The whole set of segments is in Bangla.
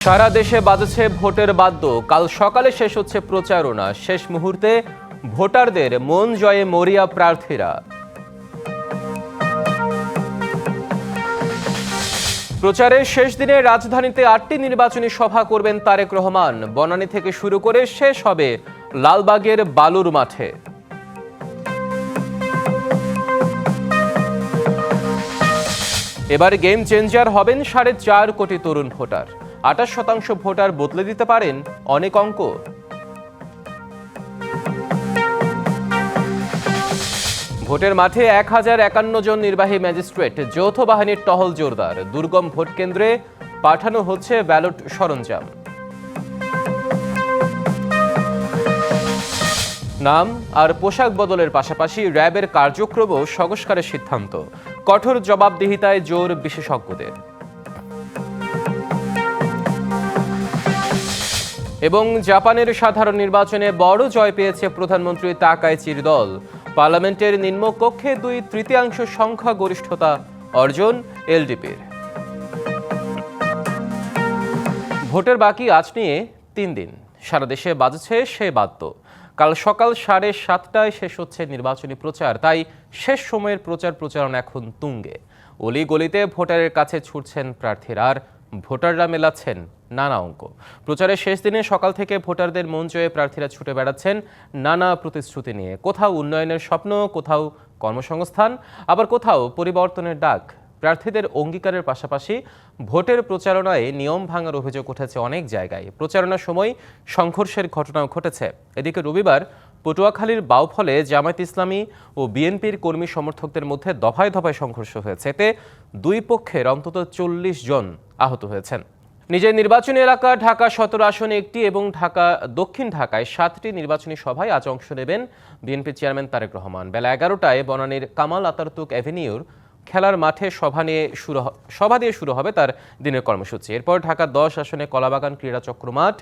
সারা দেশে বাজছে ভোটের বাদ্য। কাল সকালে শেষ হচ্ছে প্রচারণা। শেষ মুহূর্তে ভোটারদের মন জয়ে মরিয়া প্রার্থীরা। প্রচারের শেষ দিনে রাজধানীতে 8টি নির্বাচনী সভা করবেন তারেক রহমান। বনানী থেকে শুরু করে শেষ হবে লালবাগের বালুর মাঠে। এবার গেম চেঞ্জার হবেন 4.5 কোটি তরুণ ভোটার। 28% ভোটার বদলে দিতে পারেন অনেক অঙ্ক। ভোটের মাঠে 1051 জন নির্বাহী ম্যাজিস্ট্রেট, যৌথ বাহিনীর টহল জোরদার। দুর্গম ভোট কেন্দ্রে পাঠানো হচ্ছে ব্যালট সরঞ্জাম। নাম আর পোশাক বদলের পাশাপাশি র্যাবের কার্যক্রমও সংস্কারের সিদ্ধান্ত। কঠোর জবাবদিহিতায় জোর বিশেষজ্ঞদের। এবং জাপানের সাধারণ নির্বাচনে বড় জয় পেয়েছে প্রধানমন্ত্রী তাকাইচির দল। পার্লামেন্টের নিম্নকক্ষে 2/3 সংখ্যাগরিষ্ঠতা অর্জন এলডিপির। ভোটের বাকি আজ নিয়ে 3 দিন। সারা দেশে বাজছে সে বাদ্য। কাল সকাল 7:30টায় শেষ হচ্ছে নির্বাচনী প্রচার। তাই শেষ সময়ের প্রচারণা এখন তুঙ্গে। অলি গলিতে ভোটারের কাছে ছুটছেন প্রার্থীরা, আর ভোটাররা মেলাচ্ছেন নানা অঙ্ক। প্রচারের শেষ দিনে সকাল থেকে ভোটারদের মন জয়ে প্রার্থীরা ছুটে বেড়াচ্ছেন নানা প্রতিশ্রুতি নিয়ে। কোথাও উন্নয়নের স্বপ্ন, কোথাও কর্মসংস্থান, আবার কোথাও পরিবর্তনের ডাক। প্রার্থীদের অঙ্গীকারের পাশাপাশি ভোটের প্রচারণায় নিয়ম ভাঙার অভিযোগ উঠেছে অনেক জায়গায়। প্রচারণার সময় সংঘর্ষের ঘটনাও ঘটেছে। এদিকে রবিবার পটুয়াখালীর বাউফলে জামায়াত ইসলামী ও বিএনপির কর্মী সমর্থকদের মধ্যে দফায় দফায় সংঘর্ষ হয়েছে। এতে দুই পক্ষের অন্তত 40 জন আহত হয়েছেন। নিজের নির্বাচনী এলাকা ঢাকা 17 আসনে একটি এবং ঢাকা দক্ষিণ ঢাকায় 7টি নির্বাচনী সভায় আজ অংশ নেবেন বিএনপি চেয়ারম্যান তারেক রহমান। বেলা 11টায় বনানীর কামাল আতাতুর্ক অ্যাভিনিউর খেলার মাঠে সভা দিয়ে শুরু হবে তার দিনের কর্মসূচি। এরপর ঢাকা 10 আসনে কলাবাগান ক্রীড়া চক্র মাঠ,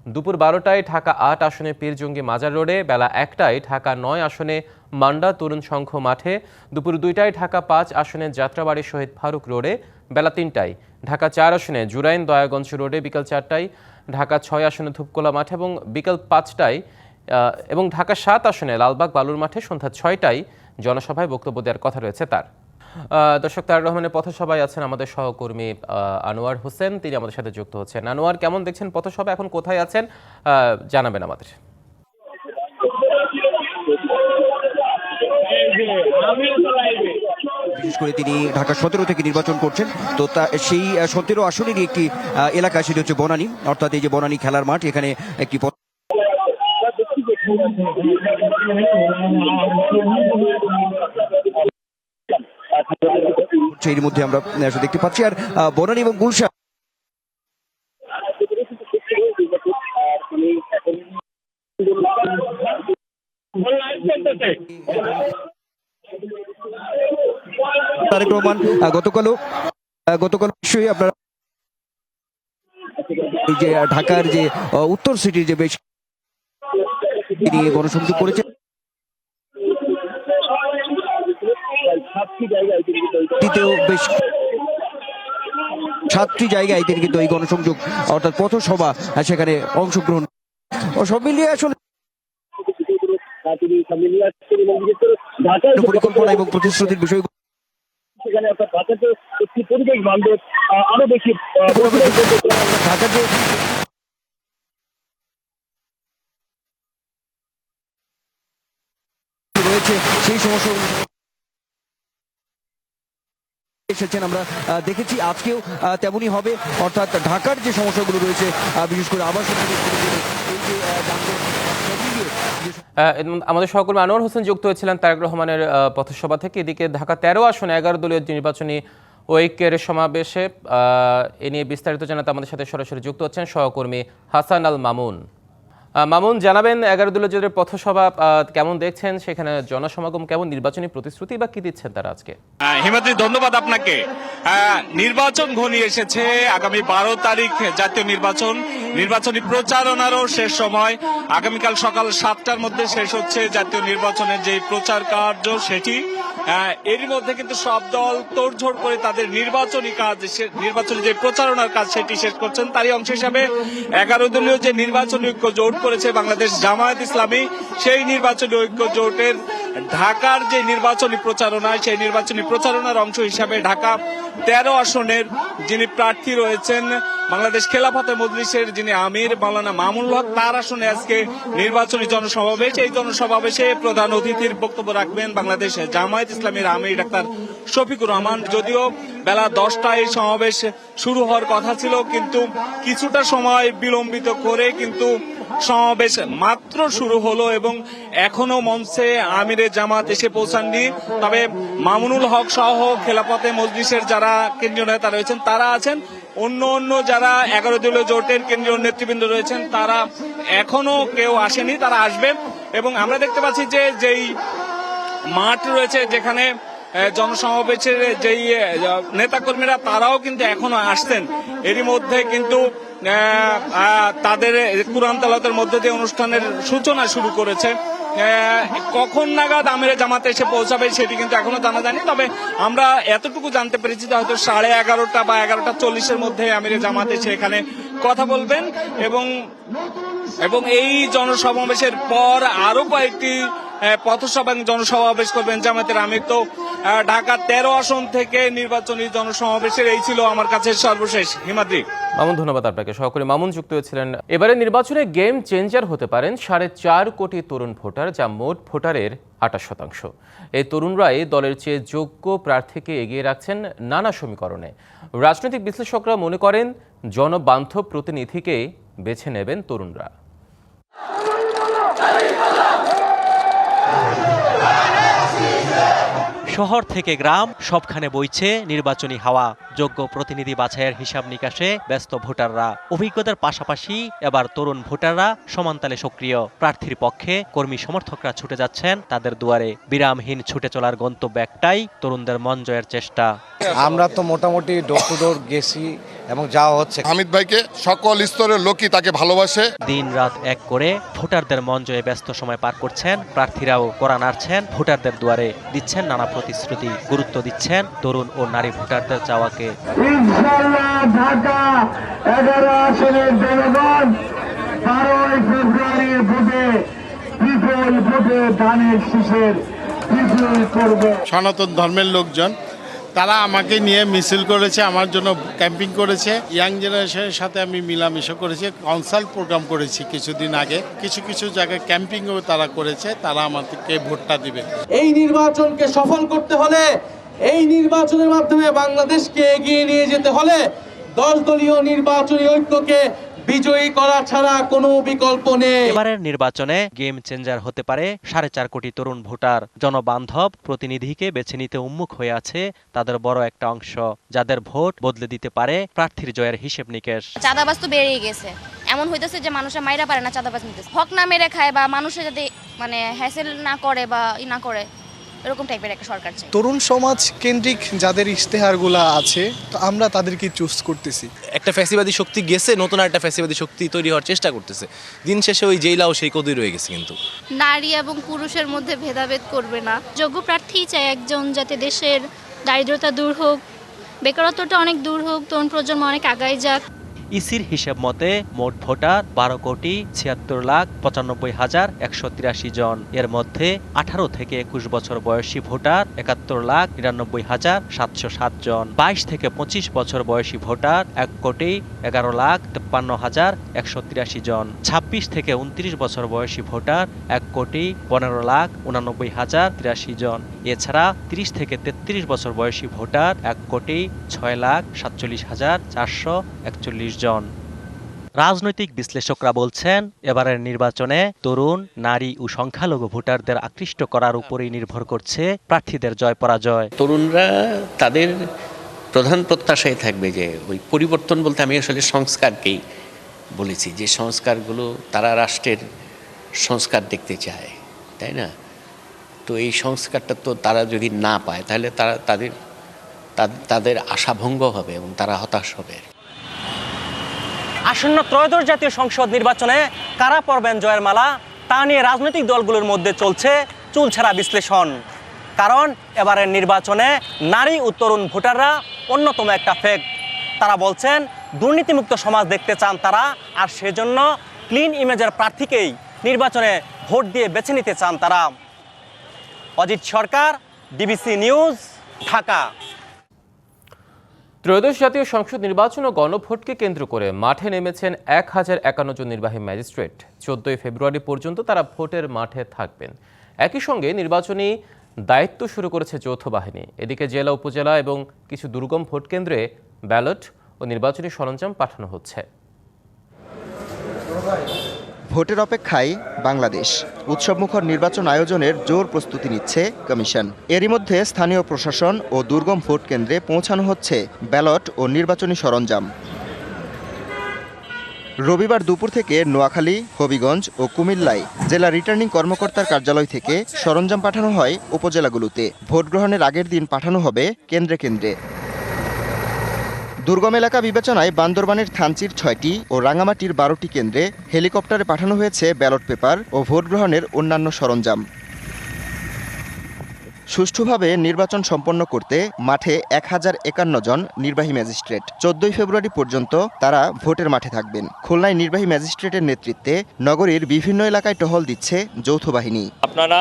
দুপুর 12টায় ঢাকা 8 আসনে পীরজঙ্গি মাজার রোডে, বেলা 1টায় ঢাকা 9 আসনে মান্ডা তরুণ সংঘ মাঠে, দুপুর 2টায় ঢাকা 5 আসনে যাত্রাবাড়ি শহীদ ফারুক রোডে, বেলা 3টায় ঢাকা 4 আসনে জুরাইন দয়াগঞ্জ রোডে, বিকাল 4টায় ঢাকা 6 আসনে ধূপকোলা মাঠে এবং বিকাল 5টায় এবং ঢাকা 7 আসনে লালবাগ বালুর মাঠে সন্ধ্যা 6টায় জনসভায় বক্তব্য দেওয়ার কথা রয়েছে তার। দর্শক, তারেক রহমানের পথসভায় আছেন আমাদের সহকর্মী আনোয়ার হোসেন, তিনি আমাদের সাথে যুক্ত হচ্ছেন। আনোয়ার, কেমন দেখছেন পথসভা, এখন কোথায় আছেন জানাবেন আমাদের। বিশেষ করে তিনি ঢাকা 17 থেকে নির্বাচন করছেন, তো সেই 17 আসনেরই একটি এলাকা, সেটি হচ্ছে বনানী, অর্থাৎ এই যে বনানী খেলার মাঠ, এখানে একটি এর মধ্যে আমরা দেখতে পাচ্ছি। আর বনানী এবং গুলশান তারেক রহমান গতকাল নিশ্চয়ই আপনারা এই যে ঢাকার যে উত্তর সিটির যে বেশ নিয়ে গণসংযোগ করেছেন, বেশ 7টি জায়গায় তিনি কিন্তু এই গণসংযোগ অর্থাৎ পথসভা সেখানে অংশগ্রহণ ও সব মিলিয়ে আসলে পরিকল্পনা এবং প্রতিশ্রুতির বিষয় আরো বেশি ঢাকার যে রয়েছে সেই সমস্যা এসেছেন আমরা দেখেছি, আজকেও তেমনই হবে। অর্থাৎ ঢাকার যে সমস্যাগুলো রয়েছে, বিশেষ করে আবাস আমাদের সহকর্মী আনোয়ার হোসেন যুক্ত হয়েছিলেন তারেক রহমানের পথসভা থেকে। এদিকে ঢাকা 13 আসনে 11 দলীয় নির্বাচনী ঐক্যের সমাবেশে এ নিয়ে বিস্তারিত জানাতে আমাদের সাথে সরাসরি যুক্ত হচ্ছেন সহকর্মী হাসান আল মামুন। মামুন, জানাবেন 11 দলীয় জোটের পথসভা কেমন দেখছেন, সেখানে জনসমাগম কেমন, নির্বাচনী প্রতিশ্রুতি বা কি দিচ্ছেন তারা আজকে? হিমাদ্রি, ধন্যবাদ আপনাকে। নির্বাচন ঘনিয়ে এসেছে, আগামী 12 তারিখ জাতীয় নির্বাচনী প্রচারণারও শেষ সময়। আগামীকাল সকাল 7টার মধ্যে শেষ হচ্ছে জাতীয় নির্বাচনের যে প্রচার কার্য, সেটি এরই মধ্যে কিন্তু সব দল তোড়ঝোড় করে তাদের নির্বাচনী যে প্রচারণার কাজ সেটি শেষ করছেন। তারই অংশ হিসাবে 11 দলীয় যে নির্বাচনী ঐক্য জোট করেছে বাংলাদেশ জামায়াত ইসলামী, সেই নির্বাচনী ঐক্য জোটের ঢাকার যে নির্বাচনী প্রচারণা, সেই নির্বাচনী প্রচারণার অংশ হিসাবে ঢাকা 13 আসনের যিনি প্রার্থী রয়েছেন বাংলাদেশ খেলাফতে মজলিসের যিনি আমির মাওলানা মামুনুল হক, তার আসনে আজকে নির্বাচনী জনসমাবেশ। এই জনসমাবেশে প্রধান অতিথির বক্তব্য রাখবেন বাংলাদেশ জামায়াত ইসলামীর আমির ডাক্তার শফিকুর রহমান। যদিও বেলা 10টায় এই সমাবেশ শুরু হওয়ার কথা ছিল, কিন্তু কিছুটা সময় বিলম্বিত করে কিন্তু সমাবেশ মাত্র শুরু হলো এবং এখনো মঞ্চে আমিরে জামাত এসে পৌঁছাননি। তবে মামুনুল হক সহ খেলাফতে মজলিসের যারা কেন্দ্রীয় নেতা রয়েছেন তারা আছেন, অন্য যারা 11 দলীয় জোটের কেন্দ্রীয় নেতৃবৃন্দ রয়েছেন তারা এখনো কেউ আসেনি, তারা আসবে। এবং আমরা দেখতে পাচ্ছি যে যেই মাঠ রয়েছে যেখানে জনসমাবেশের যেই নেতাকর্মীরা তারাও কিন্তু এখনো আসছেন। এরই মধ্যে কিন্তু তাদের কুরআন তেলাওয়াতের মধ্যে দিয়ে অনুষ্ঠানের সূচনা শুরু করেছে। কখন নাগাদ আমিরে জামাতে এসে পৌঁছাবে সেটি কিন্তু এখনো জানা যায়নি। তবে আমরা এতটুকু জানতে পেরেছি যে হয়তো 11:30 বা 11:40-এর মধ্যে আমিরে জামাতে এসে এখানে কথা বলবেন এবং এই জনসমাবেশের পর আরো কয়েকটি পথসভা এবং জনসমাবেশ করবেন জামায়াতের আমির। তো ঢাকা 13 আসন থেকে নির্বাচনী জনসমাবেশের এই ছিল আমার কাছে সর্বশেষ। হিমাদ্রি। মামুন, ধন্যবাদ আপনাকে। সহকর্মী মামুন যুক্ত হয়েছিলেন। এবারে নির্বাচনে গেম চেঞ্জার হতে পারেন 4.5 কোটি তরুণ ভোটার, যা মোট ভোটারের 28%। এই তরুণরাই দলের চেয়ে যোগ্য প্রার্থীকে এগিয়ে রাখছেন নানা সমীকরণে। রাজনৈতিক বিশ্লেষকরা মনে করেন জনবান্ধব প্রতিনিধিকে বেছে নেবেন তরুণরা। শহর থেকে গ্রাম সবখানে বইছে নির্বাচনী হাওয়া। যোগ্য প্রতিনিধি বাছাইয়ের হিসাব নিকাশে ব্যস্ত ভোটাররা। অভিজ্ঞতার পাশাপাশি এবার তরুণ ভোটাররা সমানতালে সক্রিয়। প্রার্থীর পক্ষে কর্মী সমর্থকরা ছুটে যাচ্ছেন তাদের দুয়ারে। বিরামহীন ছুটে চলার গন্তব্য একটাই, তরুণদের মন জয়ের চেষ্টা। আমরা তো মোটামুটি ডোর টু ডোর গেছি এবং যাওয়া হচ্ছে। হামিদ ভাইকে সকল স্তরের লোকই তাকে ভালোবাসে। দিন রাত এক করে ভোটারদের মন জয়ে ব্যস্ত সময় পার করছেন প্রার্থীরাও। কোরআন নাড়ছেন ভোটারদের দুয়ারে, দিচ্ছেন নানা প্রতিশ্রুতি, গুরুত্ব দিচ্ছেন তরুণ ও নারী ভোটারদের চাওয়াকে। ইনশাআল্লাহ ঢাকা 11 আসনের জনগণ 12 ফেব্রুয়ারির ভোটে বিপুল ভোটে ধানের শীষের বিজয়ী করবে। সনাতন ধর্মের লোকজন তারা আমাকে নিয়ে মিছিল করেছে, আমার জন্য ক্যাম্পিং করেছে। ইয়াং জেনারেশনের সাথে আমি মিলামিশা করেছি, কনসাল্ট প্রোগ্রাম করেছি কিছুদিন আগে। কিছু জায়গায় ক্যাম্পিংও তারা করেছে, তারা আমাদেরকে ভোটটা দিবে। এই নির্বাচনকে সফল করতে হলে, এই নির্বাচনের মাধ্যমে বাংলাদেশকে এগিয়ে নিয়ে যেতে হলে 10 দলীয় নির্বাচনী ঐক্যকে বিজয়ী করা ছাড়া কোনো বিকল্প নেই। এবারের নির্বাচনে গেম চেঞ্জার হতে পারে 4.5 কোটি তরুণ ভোটার। জনবান্ধব প্রতিনিধিকে বেছে নিতে উন্মুখ হয়ে আছে তাদের বড় একটা অংশ, যাদের ভোট বদলে দিতে পারে প্রার্থীর জয়ের হিসেব নিকেশ। চাঁদাবাজ তো বেড়েই গেছে, এমন হইতেছে যে মানুষের মাইরা পারে না, চাঁদাবাজ নিতেছে। হক না মেরে খায় বা মানুষের যাতে হ্যাসেল না করে বা না করে, এরকম টাইপের একটা সরকার চাই। তরুণ সমাজ কেন্দ্রিক যাদের ইশতেহারগুলো আছে তো আমরা তাদেরকে চুজ করতেছি। একটা ফ্যাসিবাদী শক্তি গেছে, নতুন একটা ফ্যাসিবাদী শক্তি তৈরি হওয়ার চেষ্টা করতেছে। দিন শেষে ওই জেলাও সেই কদই রয়ে গেছে। কিন্তু নারী এবং পুরুষের মধ্যে ভেদাভেদ করবে না। যোগ্য প্রার্থী চাই একজন, যাতে দেশের দারিদ্রতা দূর হোক, বেকারত্বটা অনেক দূর হোক, তরুণ প্রজন্ম অনেক আগায় যাক। ইসির হিসেব মতে মোট ভোটার 12,76,95,183 জন। এর মধ্যে 18 থেকে 21 বছর বয়সী ভোটার 71,99,707 জন। 22 থেকে 25 বছর বয়সী ভোটার 1,11,53,183 জন। 26 থেকে 29 বছর বয়সী ভোটার 1,15,89,083 জন। এছাড়া 30 থেকে 33 বছর বয়সী ভোটার 1,46,47,441 জন। রাজনৈতিক বিশ্লেষকরা বলছেন এবারের নির্বাচনে তরুণ, নারী ও সংখ্যালঘু ভোটারদের আকৃষ্ট করার উপরেই নির্ভর করছে প্রার্থীদের জয় পরাজয়। তরুণরা তাদের প্রধান প্রত্যাশাই থাকবে যে ওই পরিবর্তন বলতে আমি আসলে সংস্কারকেই বলেছি, যে সংস্কারগুলো তারা রাষ্ট্রের সংস্কার দেখতে চায়, তাই না? তো এই সংস্কারটা তো তারা যদি না পায় তাহলে তাদের আশাভঙ্গ হবে এবং তারা হতাশ হবে। আসন্ন ত্রয়োদশ জাতীয় সংসদ নির্বাচনে কারা পরবেন জয়ের মালা, তা নিয়ে রাজনৈতিক দলগুলোর মধ্যে চলছে চুলছেরা বিশ্লেষণ। কারণ এবারের নির্বাচনে নারী ও তরুণ ভোটাররা অন্যতম একটা ফ্যাক্ট। তারা বলছেন দুর্নীতিমুক্ত সমাজ দেখতে চান তারা, আর সেজন্য ক্লিন ইমেজের প্রার্থীকেই নির্বাচনে ভোট দিয়ে বেছে নিতে চান তারা। অজিত সরকার, ডিবিসি নিউজ, ঢাকা। ত্রয়োদশ জাতীয় সংসদ নির্বাচন ও গণভোটকে কেন্দ্র করে মাঠে নেমেছেন 1051 জন নির্বাহী ম্যাজিস্ট্রেট। 14 ফেব্রুয়ারি পর্যন্ত তারা ভোটের মাঠে থাকবেন। একই সঙ্গে নির্বাচনী দায়িত্ব শুরু করেছে যৌথ বাহিনী। এদিকে জেলা, উপজেলা এবং কিছু দুর্গম ভোট কেন্দ্রে ব্যালট ও নির্বাচনী সরঞ্জাম পাঠানো হচ্ছে। ভোটের অপেক্ষায় বাংলাদেশ। উৎসবমুখর নির্বাচন আয়োজনের জোর প্রস্তুতি নিচ্ছে কমিশন। এরই মধ্যে স্থানীয় প্রশাসন ও দুর্গম ভোট কেন্দ্রে পৌঁছানো হচ্ছে ব্যালট ও নির্বাচনী সরঞ্জাম। রবিবার দুপুর থেকে নোয়াখালী, হবিগঞ্জ ও কুমিল্লায় জেলা রিটার্নিং কর্মকর্তার কার্যালয় থেকে সরঞ্জাম পাঠানো হয় উপজেলাগুলোতে। ভোট গ্রহণের আগের দিন পাঠানো হবে কেন্দ্রে কেন্দ্রে। দুর্গম এলাকা বিবেচনায় বান্দরবানের থানচির 6টি ও রাঙামাটির 12টি কেন্দ্রে হেলিকপ্টারে পাঠানো হয়েছে ব্যালট পেপার ও ভোট গ্রহণের অন্যান্য সরঞ্জাম। সুষ্ঠুভাবে নির্বাচন সম্পন্ন করতে মাঠে 1051 জন নির্বাহী ম্যাজিস্ট্রেট। 14 ফেব্রুয়ারি পর্যন্ত তারা ভোটের মাঠে থাকবেন। খুলনায় নির্বাহী ম্যাজিস্ট্রেটের নেতৃত্বে নগরীর বিভিন্ন এলাকায় টহল দিচ্ছে যৌথ বাহিনী। আপনারা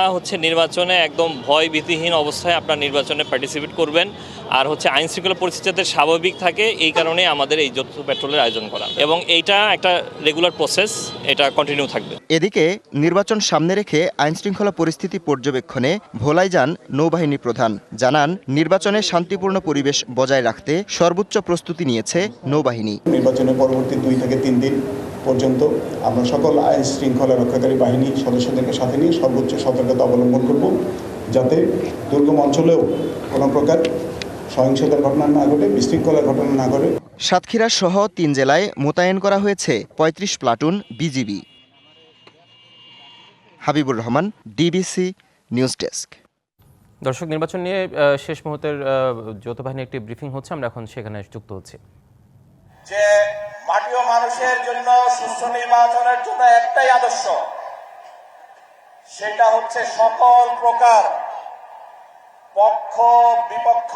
নির্বাচনে একদম ভয় ভীতিহীন অবস্থায় আপনার নির্বাচনে পার্টিসিপেট করবেন, আর আইন শৃঙ্খলা পরিস্থিতি যাতে স্বাভাবিক থাকে এই কারণে আমাদের এই যৌথ পেট্রোলের আয়োজন করা, এবং এইটা একটা রেগুলার প্রসেস, এটা কন্টিনিউ থাকবে। এদিকে নির্বাচন সামনে রেখে আইন শৃঙ্খলা পরিস্থিতি পর্যবেক্ষণে ভোলায় যান নৌবাহিনী প্রধান। জানান, নির্বাচনে শান্তিপূর্ণ পরিবেশ বজায় রাখতে সর্বোচ্চ প্রস্তুতি নিয়েছে নৌবাহিনী। নির্বাচনের পরবর্তী 2 থেকে 3 দিন পর্যন্ত আমরা সকল আইন শৃঙ্খলা রক্ষাকারী বাহিনী সদস্যদেরকে সাথে নিয়ে সর্বোচ্চ সতর্কতা অবলম্বন করব, যাতে দুর্গম অঞ্চলেও কোনো প্রকার সহিংসতার ঘটনা না ঘটে, বিশৃঙ্খলার ঘটনা না ঘটে। সাতক্ষীরা সহ 3 জেলায় মোতায়েন করা হয়েছে 35 platoon BGB. Habibur Rahman, DBC news desk. দর্শক, নির্বাচন নিয়ে শেষ মুহূর্তের যৌথ বাহিনী একটি ব্রিফিং হচ্ছে, আমরা এখন সেখানে যুক্ত হচ্ছি। যে মাটি ও মানুষের জন্য সুষ্ঠু নির্বাচনের জন্য একটাই আদর্শ, সেটা হচ্ছে সকল প্রকার পক্ষ বিপক্ষ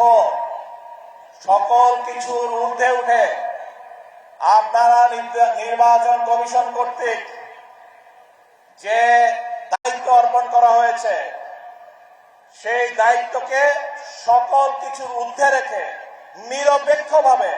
সকল কিছুর ঊর্ধ্বে উঠে আপনারা নির্বাচন কমিশন কর্তৃক যে দায়িত্ব অর্পণ করা হয়েছে, সেই দায়িত্বকে সকল কিছুর ঊর্ধ্বে রেখে নিরপেক্ষভাবে